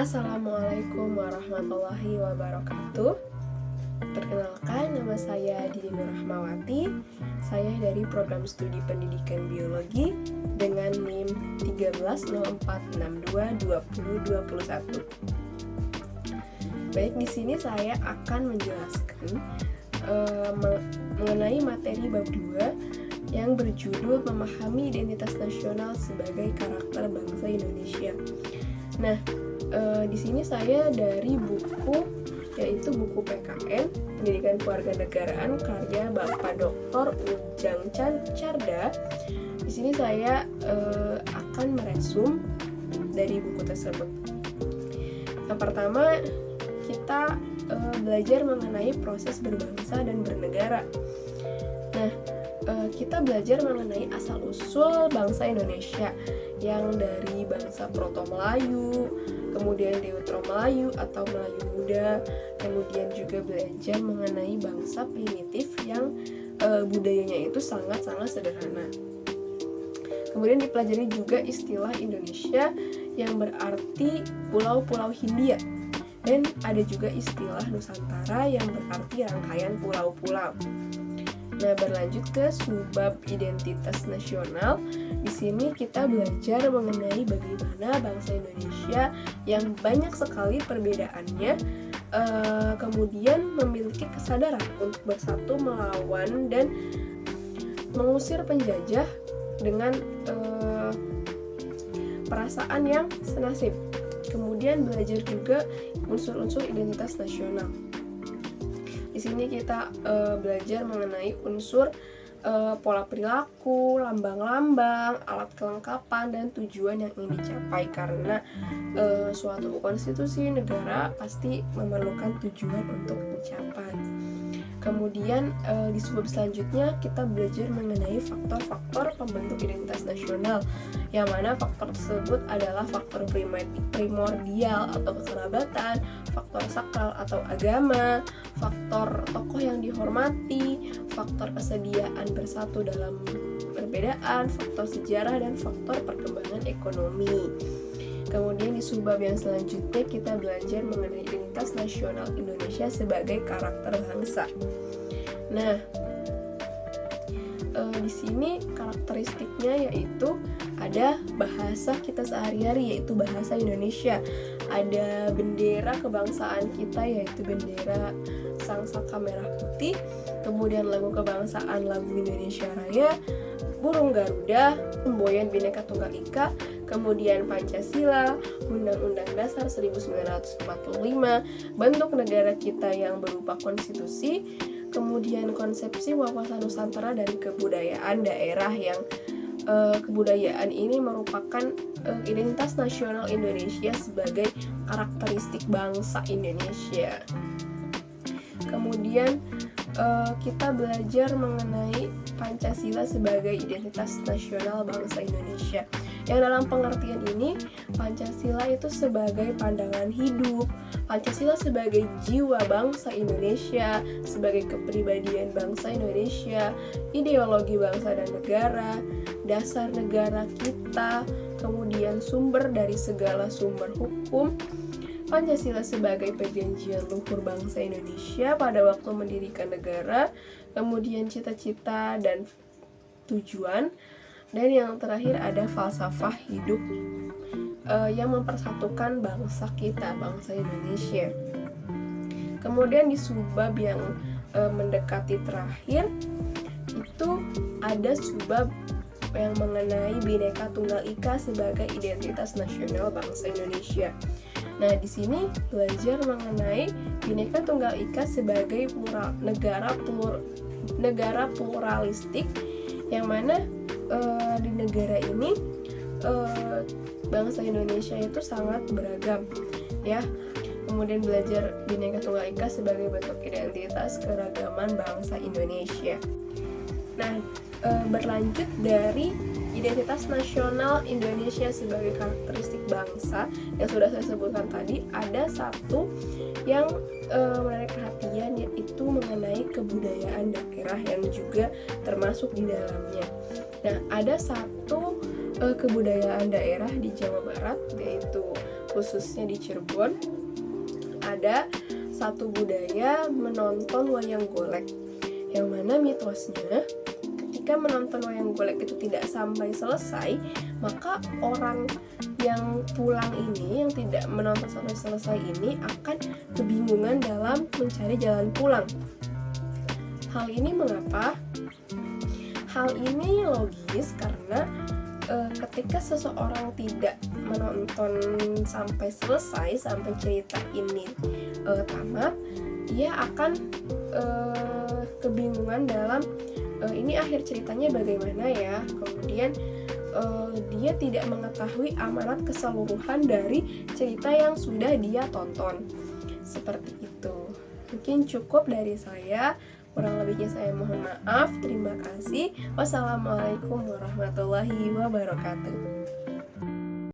Assalamualaikum warahmatullahi wabarakatuh. Perkenalkan, nama saya Dini Nur Rahmawati. Saya dari program studi pendidikan biologi dengan NIM 1304622021. Baik, di sini saya akan menjelaskan mengenai materi bab 2 yang berjudul Memahami Identitas Nasional sebagai Karakter Bangsa Indonesia. Nah, di sini saya dari buku, yaitu buku PKN Pendidikan Kewarganegaraan karya Bapak Dr. Ujang Carda. Di sini saya akan meresum dari buku tersebut. Yang pertama, kita belajar mengenai proses berbangsa dan bernegara. Nah, kita belajar mengenai asal-usul bangsa Indonesia yang dari bangsa Proto-Melayu, kemudian Deutero-Melayu atau Melayu Muda, kemudian juga belajar mengenai bangsa primitif yang budayanya itu sangat-sangat sederhana. Kemudian dipelajari juga istilah Indonesia yang berarti pulau-pulau Hindia, dan ada juga istilah Nusantara yang berarti rangkaian pulau-pulau. Nah, berlanjut ke subbab identitas nasional. Di sini kita belajar mengenai bagaimana bangsa Indonesia yang banyak sekali perbedaannya, kemudian memiliki kesadaran untuk bersatu melawan dan mengusir penjajah dengan perasaan yang senasib. Kemudian belajar juga unsur-unsur identitas nasional. Di sini kita belajar mengenai unsur pola perilaku, lambang-lambang, alat kelengkapan, dan tujuan yang ingin dicapai. Karena suatu konstitusi negara pasti memerlukan tujuan untuk dicapai. Kemudian di subbab selanjutnya kita belajar mengenai faktor-faktor pembentuk identitas nasional, yang mana faktor tersebut adalah faktor primordial atau kekerabatan, faktor sakral atau agama, faktor tokoh yang dihormati, faktor kesediaan bersatu dalam perbedaan, faktor sejarah, dan faktor perkembangan ekonomi. Kemudian di subbab yang selanjutnya kita belajar mengenai identitas nasional Indonesia sebagai karakter bangsa. Nah, di sini karakteristiknya yaitu ada bahasa kita sehari-hari, yaitu bahasa Indonesia. Ada bendera kebangsaan kita, yaitu bendera Sang Saka Merah Putih. Kemudian lagu kebangsaan, lagu Indonesia Raya, burung Garuda, semboyan Bhinneka Tunggal Ika, kemudian Pancasila, Undang-Undang Dasar 1945, bentuk negara kita yang berupa konstitusi, kemudian konsepsi wawasan Nusantara dan kebudayaan daerah yang kebudayaan ini merupakan identitas nasional Indonesia sebagai karakteristik bangsa Indonesia. Kemudian kita belajar mengenai Pancasila sebagai identitas nasional bangsa Indonesia, yang dalam pengertian ini Pancasila itu sebagai pandangan hidup, Pancasila sebagai jiwa bangsa Indonesia, sebagai kepribadian bangsa Indonesia, ideologi bangsa dan negara, dasar negara kita, kemudian sumber dari segala sumber hukum. Pancasila sebagai perjanjian luhur bangsa Indonesia pada waktu mendirikan negara, kemudian cita-cita dan tujuan, dan yang terakhir ada falsafah hidup yang mempersatukan bangsa kita, bangsa Indonesia. Kemudian di subbab yang mendekati terakhir itu ada subbab yang mengenai Bhinneka Tunggal Ika sebagai identitas nasional bangsa Indonesia. Nah, di sini belajar mengenai Bhinneka Tunggal Ika sebagai negara pluralistik, yang mana di negara ini bangsa Indonesia itu sangat beragam, ya. Kemudian belajar Bhinneka Tunggal Ika sebagai bentuk identitas keragaman bangsa Indonesia. Nah, berlanjut dari identitas nasional Indonesia sebagai karakteristik bangsa yang sudah saya sebutkan tadi, ada satu yang menarik perhatian, yaitu mengenai kebudayaan daerah yang juga termasuk di dalamnya. Nah, ada satu kebudayaan daerah di Jawa Barat, yaitu khususnya di Cirebon, ada satu budaya menonton wayang golek, yang mana mitosnya ketika menonton wayang golek itu tidak sampai selesai, maka orang yang pulang ini, yang tidak menonton sampai selesai ini akan kebingungan dalam mencari jalan pulang. Hal ini mengapa? Hal ini logis karena ketika seseorang tidak menonton sampai selesai, sampai cerita ini tamat, ia akan kebingungan dalam ini akhir ceritanya bagaimana ya. Kemudian dia tidak mengetahui amanat keseluruhan dari cerita yang sudah dia tonton. Seperti itu. Mungkin cukup dari saya. Kurang lebihnya saya mohon maaf. Terima kasih. Wassalamualaikum warahmatullahi wabarakatuh.